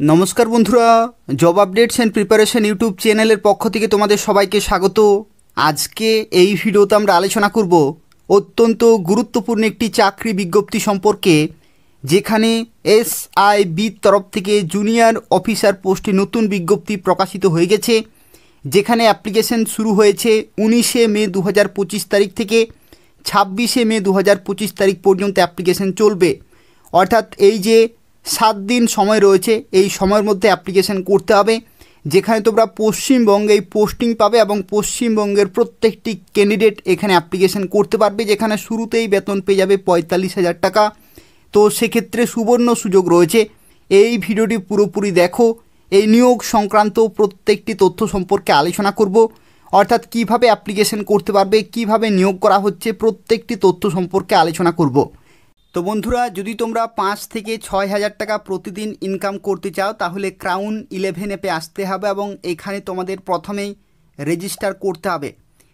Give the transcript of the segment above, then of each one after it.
নমস্কার বন্ধুরা, job updates and preparation YouTube চ্যানেলের পক্ষ থেকে তোমাদের সবাইকে স্বাগত। আজকে এই ভিডিওতে আমরা আলোচনা করব অত্যন্ত গুরুত্বপূর্ণ একটি চাকরি বিজ্ঞপ্তি সম্পর্কে, যেখানে এসআইবির তরফ থেকে জুনিয়র অফিসার পোস্টে নতুন বিজ্ঞপ্তি প্রকাশিত হয়ে গেছে। যেখানে অ্যাপ্লিকেশন শুরু হয়েছে 19শে মে 2025 তারিখ থেকে 26শে মে 2025 তারিখ পর্যন্ত অ্যাপ্লিকেশন চলবে। অর্থাৎ এই যে 7 দিন সময় রয়েছে, এই সময়ের মধ্যে অ্যাপ্লিকেশন করতে হবে। যেখানে তোমরা পশ্চিমবঙ্গে পোস্টিং পাবে এবং পশ্চিমবঙ্গের প্রত্যেকটি ক্যান্ডিডেট এখানে অ্যাপ্লিকেশন করতে পারবে, যেখানে শুরুতেই বেতন পেয়ে যাবে 45,000 টাকা। তো সেক্ষেত্রে সুবর্ণ সুযোগ রয়েছে। এই ভিডিওটি পুরোপুরি দেখো, এই নিয়োগ সংক্রান্ত প্রত্যেকটি তথ্য সম্পর্কে আলোচনা করব। অর্থাৎ কিভাবে অ্যাপ্লিকেশন করতে পারবে, কিভাবে নিয়োগ করা হচ্ছে, প্রত্যেকটি তথ্য সম্পর্কে আলোচনা করব। তো বন্ধুরা, যদি তোমরা 5 থেকে 6,000 টাকা প্রতিদিন ইনকাম করতে চাও, তাহলে ক্রাউন 11 অ্যাপে আসতে হবে এবং এখানে তোমাদের প্রথমেই রেজিস্টার করতে হবে।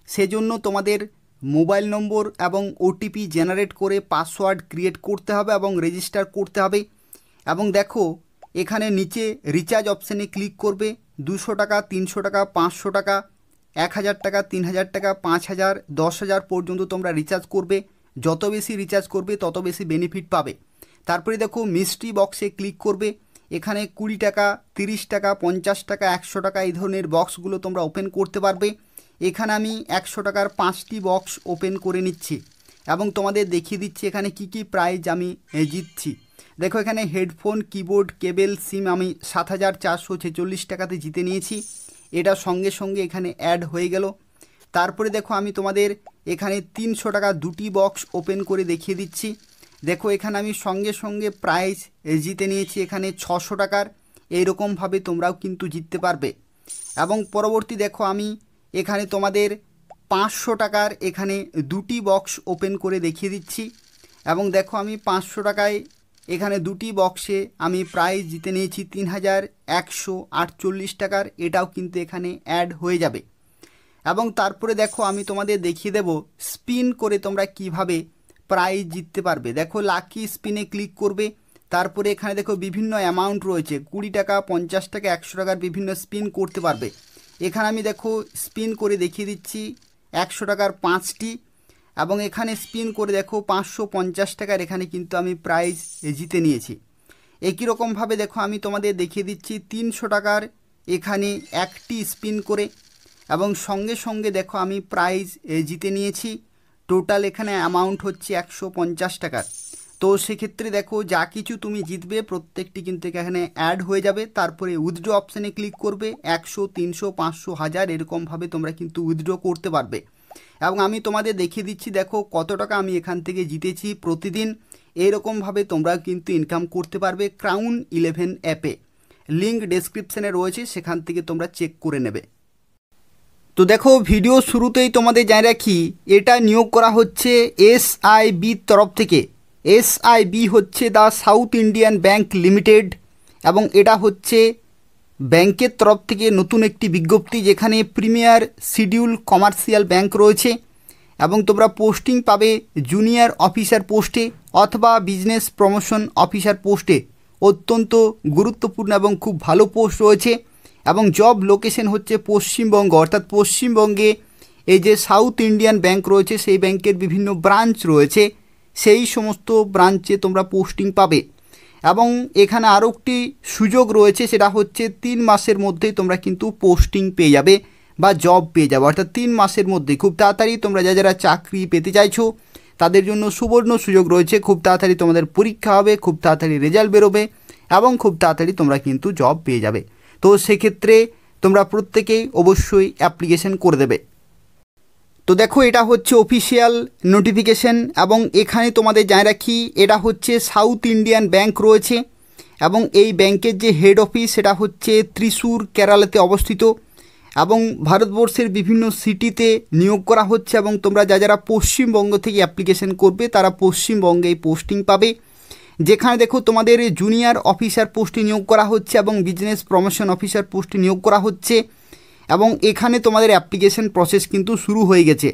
সেজন্য তোমাদের মোবাইল নম্বর এবং ওটিপি জেনারেট করে পাসওয়ার্ড ক্রিয়েট করতে হবে এবং রেজিস্টার করতে হবে। এবং দেখো, এখানে নিচে রিচার্জ অপশানে ক্লিক করবে। 200 টাকা, 300 টাকা, 500 টাকা, 1,000 টাকা, 3,000 টাকা, 5,000, 10,000 পর্যন্ত তোমরা রিচার্জ করবে। যত বেশি রিচার্জ করবে তত বেশি বেনিফিট পাবে। তারপরে দেখো মিস্ট্রি বক্সে ক্লিক করবে। এখানে 20 টাকা, 30 টাকা, 50 টাকা, 100 টাকা এই ধরনের বক্সগুলো তোমরা ওপেন করতে পারবে। এখানে আমি 100 টাকার 5টি বক্স ওপেন করে নিচ্ছি এবং তোমাদের দেখিয়ে দিচ্ছি এখানে কি কি প্রাইজ আমি জিতছি। দেখো, এখানে হেডফোন, কিবোর্ড, কেবেল, সিম আমি 7,446 টাকাতে জিতে নিয়েছি। এটা সঙ্গে সঙ্গে এখানে অ্যাড হয়ে গেল। তারপরে দেখো, আমি তোমাদের এখানে 300 টাকা 2টি বক্স ওপেন করে দেখিয়ে দিচ্ছি। দেখো, এখানে আমি সঙ্গে সঙ্গে প্রাইজ জিতে নিয়েছি এখানে 600 টাকার। এইরকমভাবে তোমরাও কিন্তু জিততে পারবে। এবং পরবর্তী দেখো, আমি এখানে তোমাদের 500 টাকার এখানে 2টি বক্স ওপেন করে দেখিয়ে দিচ্ছি। এবং দেখো, আমি 500 টাকায় এখানে 2টি বক্সে আমি প্রাইজ জিতে নিয়েছি 3,148 টাকার। এটাও কিন্তু এখানে অ্যাড হয়ে যাবে। এবং তারপরে দেখো, আমি তোমাদের দেখিয়ে দেব স্পিন করে তোমরা কিভাবে প্রাইজ জিততে পারবে। দেখো, লাকি স্পিনে ক্লিক করবে। তারপরে এখানে দেখো বিভিন্ন অ্যামাউন্ট রয়েছে, 20 টাকা, 50 টাকা, 100 টাকার বিভিন্ন স্পিন করতে পারবে। এখানে আমি দেখো স্পিন করে দেখিয়ে দিচ্ছি 100 টাকার 5টি। এবং এখানে স্পিন করে দেখো 550 টাকার এখানে কিন্তু আমি প্রাইজ জিতে নিয়েছি। একই রকমভাবে দেখো, আমি তোমাদের দেখিয়ে দিচ্ছি 300 টাকার এখানে 1টি স্পিন করে এবং সঙ্গে সঙ্গে দেখো আমি প্রাইজ জিতে নিয়েছি। টোটাল এখানে অ্যামাউন্ট হচ্ছে 150 টাকার। তো সেক্ষেত্রে দেখো, যা কিছু তুমি জিতবে প্রত্যেকটি কিন্তু এখানে অ্যাড হয়ে যাবে। তারপরে উইথড্র অপশানে ক্লিক করবে। 100, 300, 500, 1000 এরকমভাবে তোমরা কিন্তু উইথড্র করতে পারবে। এবং আমি তোমাদের দেখিয়ে দিচ্ছি দেখো কত টাকা আমি এখান থেকে জিতেছি প্রতিদিন। এইরকমভাবে তোমরা কিন্তু ইনকাম করতে পারবে ক্রাউন 11 অ্যাপে। লিঙ্ক ডেসক্রিপশানে রয়েছে, সেখান থেকে তোমরা চেক করে নেবে। তো দেখো, ভিডিও শুরুতেই তোমাদের জানিয়ে রাখি, এটা নিয়োগ করা হচ্ছে এসআইবির তরফ থেকে। এসআইবি হচ্ছে the south Indian bank limited এবং এটা হচ্ছে ব্যাংকের তরফ থেকে নতুন একটি বিজ্ঞপ্তি, যেখানে প্রিমিয়ার শিডিউল কমার্শিয়াল ব্যাংক রয়েছে। এবং তোমরা পোস্টিং পাবে জুনিয়র অফিসার পোস্টে অথবা বিজনেস প্রমোশন অফিসার পোস্টে। অত্যন্ত গুরুত্বপূর্ণ এবং খুব ভালো পোস্ট রয়েছে। এবং জব লোকেশন হচ্ছে পশ্চিমবঙ্গ, অর্থাৎ পশ্চিমবঙ্গে এই যে সাউথ ইন্ডিয়ান ব্যাংক রয়েছে সেই ব্যাংকের বিভিন্ন ব্রাঞ্চ রয়েছে, সেই সমস্ত ব্রাঞ্চে তোমরা পোস্টিং পাবে। এবং এখানে আরও একটি সুযোগ রয়েছে, সেটা হচ্ছে 3 মাসের মধ্যেই তোমরা কিন্তু পোস্টিং পেয়ে যাবে বা জব পেয়ে যাবে। অর্থাৎ 3 মাসের মধ্যে খুব তাড়াতাড়ি তোমরা যারা চাকরি পেতে চাইছো তাদের জন্য সুবর্ণ সুযোগ রয়েছে। খুব তাড়াতাড়ি তোমাদের পরীক্ষা হবে, খুব তাড়াতাড়ি রেজাল্ট বেরোবে এবং খুব তাড়াতাড়ি তোমরা কিন্তু জব পেয়ে যাবে। তো সেক্ষেত্রে তোমরা প্রত্যেকেই অবশ্যই অ্যাপ্লিকেশন করে দেবে। তো দেখো, এটা হচ্ছে অফিসিয়াল নোটিফিকেশন এবং এখানে তোমাদের জানিয়ে রাখি, এটা হচ্ছে সাউথ ইন্ডিয়ান ব্যাংক রয়েছে এবং এই ব্যাংকের যে হেড অফিস সেটা হচ্ছে ত্রিশূর, কেরালাতে অবস্থিত। এবং ভারতবর্ষের বিভিন্ন সিটিতে নিয়োগ করা হচ্ছে এবং তোমরা যারা পশ্চিমবঙ্গ থেকে অ্যাপ্লিকেশন করবে তারা পশ্চিমবঙ্গে পোস্টিং পাবে। যেখানে দেখো, তোমাদের জুনিয়র অফিসার পোস্টে নিয়োগ করা হচ্ছে এবং বিজনেস প্রমোশন অফিসার পোস্টে নিয়োগ করা হচ্ছে। এবং এখানে তোমাদের অ্যাপ্লিকেশন প্রসেস কিন্তু শুরু হয়ে গেছে।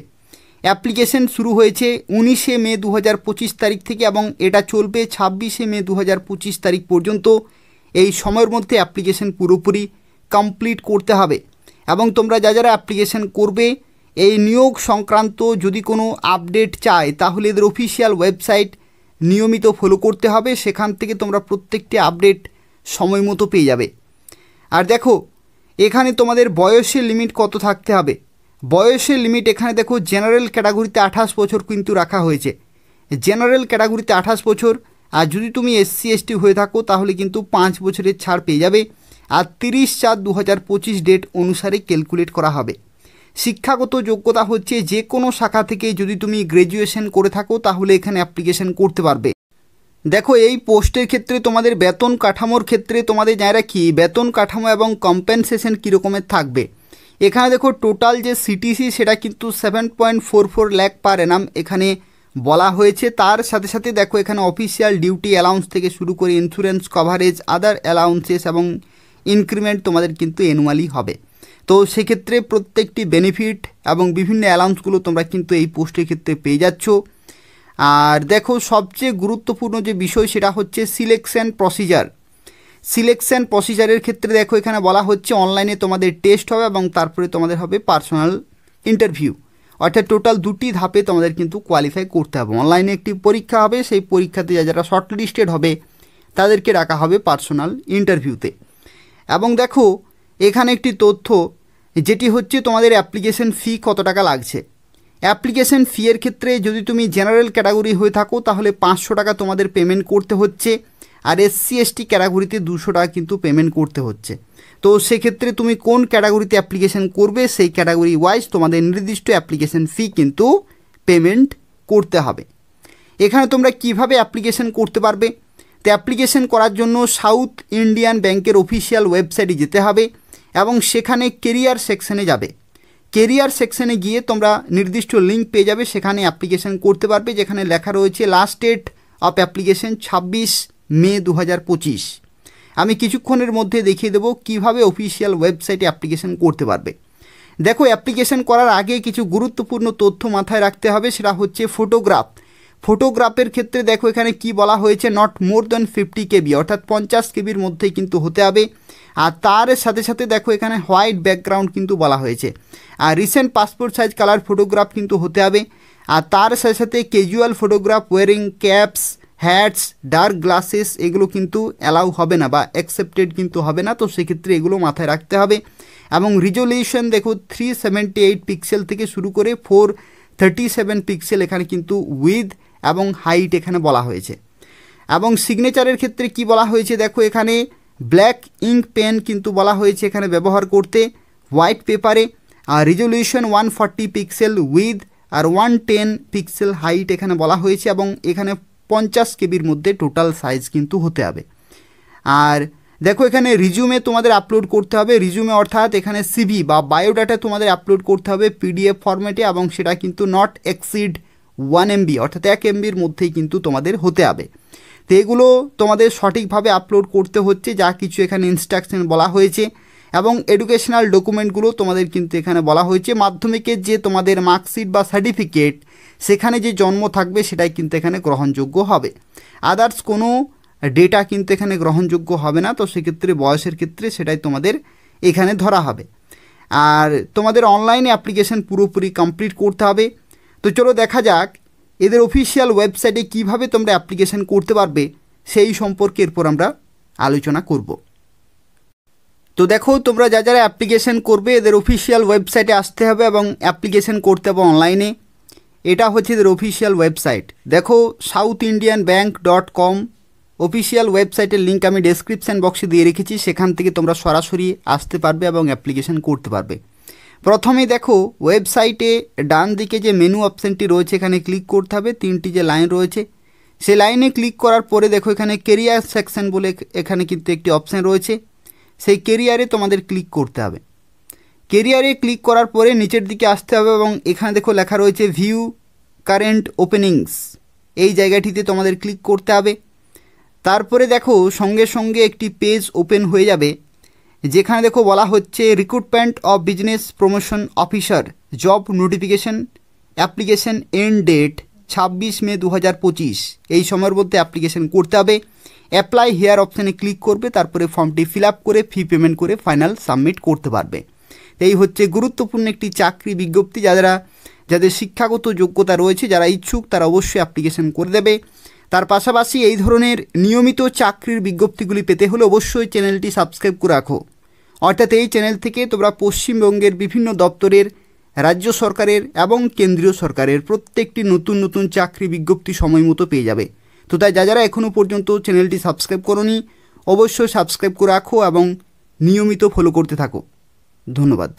অ্যাপ্লিকেশন শুরু হয়েছে 19শে মে 2025 তারিখ থেকে এবং এটা চলবে 26শে মে 2025 তারিখ পর্যন্ত। এই সময়ের মধ্যে অ্যাপ্লিকেশন পুরোপুরি কমপ্লিট করতে হবে। এবং তোমরা যারা অ্যাপ্লিকেশন করবে এই নিয়োগ সংক্রান্ত যদি কোনো আপডেট চায় তাহলে এদের অফিসিয়াল ওয়েবসাইট নিয়মিত ফলো করতে হবে, সেখান থেকে তোমরা প্রত্যেকটি আপডেট সময় মতো পেয়ে যাবে। আর দেখো এখানে তোমাদের বয়সের লিমিট কত থাকতে হবে। বয়সের লিমিট এখানে দেখো জেনারেল ক্যাটাগরিতে 28 বছর কিন্তু রাখা হয়েছে, জেনারেল ক্যাটাগরিতে 28 বছর। আর যদি তুমি SC/ST হয়ে থাকো তাহলে কিন্তু 5 বছরের ছাড় পেয়ে যাবে। আর 30/4/2025 ডেট অনুসারে ক্যালকুলেট করা হবে। শিক্ষাগত যোগ্যতা হচ্ছে যে কোনো শাখা থেকে যদি তুমি গ্র্যাজুয়েশন করে থাকো তাহলে এখানে অ্যাপ্লিকেশন করতে পারবে। দেখো এই পোস্টের ক্ষেত্রে তোমাদের বেতন কাঠামোর ক্ষেত্রে তোমাদের জানা রাখি বেতন কাঠামো এবং কম্পেনসেশন কীরকমের থাকবে। এখানে দেখো টোটাল যে CTC সেটা কিন্তু 7.44 লাখ পার অ্যানাম এখানে বলা হয়েছে। তার সাথে সাথে দেখো এখানে অফিসিয়াল ডিউটি অ্যালাউন্স থেকে শুরু করে ইন্স্যুরেন্স কভারেজ, আদার অ্যালাউন্সেস এবং ইনক্রিমেন্ট তোমাদের কিন্তু অ্যানুয়ালি হবে। তো সেক্ষেত্রে প্রত্যেকটি বেনিফিট এবং বিভিন্ন অ্যালাউন্সগুলো তোমরা কিন্তু এই পোস্টের ক্ষেত্রে পেয়ে যাচ্ছ। আর দেখো সবচেয়ে গুরুত্বপূর্ণ যে বিষয় সেটা হচ্ছে সিলেকশন প্রসিজার। সিলেকশন প্রসিজারের ক্ষেত্রে দেখো এখানে বলা হচ্ছে অনলাইনে তোমাদের টেস্ট হবে এবং তারপরে তোমাদের হবে পার্সোনাল ইন্টারভিউ। অর্থাৎ টোটাল 2টি ধাপে তোমাদের কিন্তু কোয়ালিফাই করতে হবে। অনলাইনে একটি পরীক্ষা হবে, সেই পরীক্ষাতে যারা শর্টলিস্টেড হবে তাদেরকে রাখা হবে পার্সোনাল ইন্টারভিউতে। এবং দেখো এখানে একটি তথ্য যেটি হচ্ছে তোমাদের অ্যাপ্লিকেশন ফি কত টাকা লাগছে। অ্যাপ্লিকেশন ফি এর ক্ষেত্রে যদি তুমি জেনারেল ক্যাটাগরি হয়ে থাকো তাহলে 500 টাকা তোমাদের পেমেন্ট করতে হচ্ছে। আর SC/ST ক্যাটাগরিতে 200 টাকা কিন্তু পেমেন্ট করতে হচ্ছে। তো সেক্ষেত্রে তুমি কোন ক্যাটাগরিতে অ্যাপ্লিকেশন করবে সেই ক্যাটাগরি ওয়াইজ তোমাদের নির্দিষ্ট অ্যাপ্লিকেশন ফি কিন্তু পেমেন্ট করতে হবে। এখানে তোমরা কিভাবে অ্যাপ্লিকেশন করতে পারবে, তো অ্যাপ্লিকেশন করার জন্য সাউথ ইন্ডিয়ান ব্যাংকের অফিসিয়াল ওয়েবসাইটে যেতে হবে এবং সেখানে কেরিয়ার সেকশনে যাবে। কেরিয়ার সেকশনে গিয়ে তোমরা নির্দিষ্ট লিঙ্ক পেয়ে যাবে, সেখানে অ্যাপ্লিকেশন করতে পারবে, যেখানে লেখা রয়েছে last date of application 26 May 2025। আমি কিছুক্ষণের মধ্যে দেখিয়ে দেবো কীভাবে অফিসিয়াল ওয়েবসাইটে অ্যাপ্লিকেশন করতে পারবে। দেখো অ্যাপ্লিকেশন করার আগে কিছু গুরুত্বপূর্ণ তথ্য মাথায় রাখতে হবে, সেটা হচ্ছে ফটোগ্রাফ। ফটোগ্রাফের ক্ষেত্রে দেখো এখানে কি বলা হয়েছে, নট মোর দ্যান 50 KB অর্থাৎ 50 KBর মধ্যেই কিন্তু হতে হবে। আর তার সাথে সাথে দেখো এখানে হোয়াইট ব্যাকগ্রাউন্ড কিন্তু বলা হয়েছে। আর recent passport size colour photograph কিন্তু হতে হবে। আর তার সাথে সাথে casual photograph, wearing caps, hats, dark glasses এগুলো কিন্তু অ্যালাউ হবে না বা অ্যাকসেপ্টেড কিন্তু হবে না। তো সেক্ষেত্রে এগুলো মাথায় রাখতে হবে। এবং রিজলিউশন দেখো 378 পিক্সেল থেকে শুরু করে 437 পিক্সেল এখানে কিন্তু উইথ এবং হাইট এখানে বলা হয়েছে। এবং সিগনেচারের ক্ষেত্রে কি বলা হয়েছে দেখো এখানে ব্ল্যাক ইঙ্ক পেন কিন্তু বলা হয়েছে এখানে ব্যবহার করতে হোয়াইট পেপারে। আর রিজলিউশন 140 পিক্সেল উইথ আর 110 পিক্সেল হাইট এখানে বলা হয়েছে। এবং এখানে 50 KBর মধ্যে টোটাল সাইজ কিন্তু হতে হবে। আর দেখো এখানে রিজিউমে তোমাদের আপলোড করতে হবে। রিজিউমে অর্থাৎ এখানে CV বা বায়োডাটা তোমাদের আপলোড করতে হবে PDF ফরম্যাটে, এবং সেটা কিন্তু নট এক্সিড 1 MB অর্থাৎ 1 MBর মধ্যেই কিন্তু তোমাদের হতে হবে। তো এগুলো তোমাদের সঠিকভাবে আপলোড করতে হচ্ছে, যা কিছু এখানে ইনস্ট্রাকশন বলা হয়েছে। এবং এডুকেশনাল ডকুমেন্টগুলো তোমাদের কিন্তু এখানে বলা হয়েছে মাধ্যমিকের যে তোমাদের মার্কশিট বা সার্টিফিকেট সেখানে যে জন্ম থাকবে সেটাই কিন্তু এখানে গ্রহণযোগ্য হবে। আদার্স কোনো ডেটা কিন্তু এখানে গ্রহণযোগ্য হবে না। তো সেক্ষেত্রে বয়সের ক্ষেত্রে সেটাই তোমাদের এখানে ধরা হবে। আর তোমাদের অনলাইনে অ্যাপ্লিকেশন পুরোপুরি কমপ্লিট করতে হবে। তো চলো দেখা যাক এদের অফিসিয়াল ওয়েবসাইটে কিভাবে তোমরা অ্যাপ্লিকেশন করতে পারবে সেই সম্পর্কে এরপর আমরা আলোচনা করব। তো দেখো তোমরা যারা অ্যাপ্লিকেশন করবে এদের অফিসিয়াল ওয়েবসাইটে আসতে হবে এবং অ্যাপ্লিকেশন করতে হবে অনলাইনে। এটা হচ্ছে এদের অফিসিয়াল ওয়েবসাইট। দেখো southindianbank.com অফিসিয়াল ওয়েবসাইটের লিঙ্ক আমি ডেসক্রিপশান বক্সে দিয়ে রেখেছি, সেখান থেকে তোমরা সরাসরি আসতে পারবে এবং অ্যাপ্লিকেশন করতে পারবে। প্রথমেই দেখো ওয়েবসাইটে ডান দিকে যে মেনু অপশানটি রয়েছে এখানে ক্লিক করতে হবে। 3টি যে লাইন রয়েছে সেই লাইনে ক্লিক করার পরে দেখো এখানে কেরিয়ার সেকশন বলে এখানে কিন্তু একটি অপশান রয়েছে, সেই কেরিয়ারে তোমাদের ক্লিক করতে হবে। কেরিয়ারে ক্লিক করার পরে নিচের দিকে আসতে হবে এবং এখানে দেখো লেখা রয়েছে ভিউ কারেন্ট ওপেনিংস, এই জায়গাটিতে তোমাদের ক্লিক করতে হবে। তারপরে দেখো সঙ্গে সঙ্গে একটি পেজ ওপেন হয়ে যাবে, যেখানে দেখো বলা হচ্ছে recruitment of business promotion officer job notification application end date 26 May 2025। এই সময়ের মধ্যে অ্যাপ্লিকেশন করতে হবে অ্যাপ্লাই হেয়ার অপশানে ক্লিক করবে, তারপরে ফর্মটি ফিল আপ করে ফি পেমেন্ট করে ফাইনাল সাবমিট করতে পারবে। এই হচ্ছে গুরুত্বপূর্ণ একটি চাকরি বিজ্ঞপ্তি। যাদের শিক্ষাগত যোগ্যতা রয়েছে, যারা ইচ্ছুক, তারা অবশ্যই অ্যাপ্লিকেশন করে দেবে। তার পাশাপাশি এই ধরনের নিয়মিত চাকরির বিজ্ঞপ্তিগুলি পেতে হলে অবশ্যই চ্যানেলটি সাবস্ক্রাইব করে রাখো। অর্থাৎ এই চ্যানেল থেকে তোমরা পশ্চিমবঙ্গের বিভিন্ন দপ্তরের, রাজ্য সরকারের এবং কেন্দ্রীয় সরকারের প্রত্যেকটি নতুন নতুন চাকরি বিজ্ঞপ্তি সময় মতো পেয়ে যাবে। তো তাই যারা এখনও পর্যন্ত চ্যানেলটি সাবস্ক্রাইব করোনি, অবশ্যই সাবস্ক্রাইব করে রাখো এবং নিয়মিত ফলো করতে থাকো। ধন্যবাদ।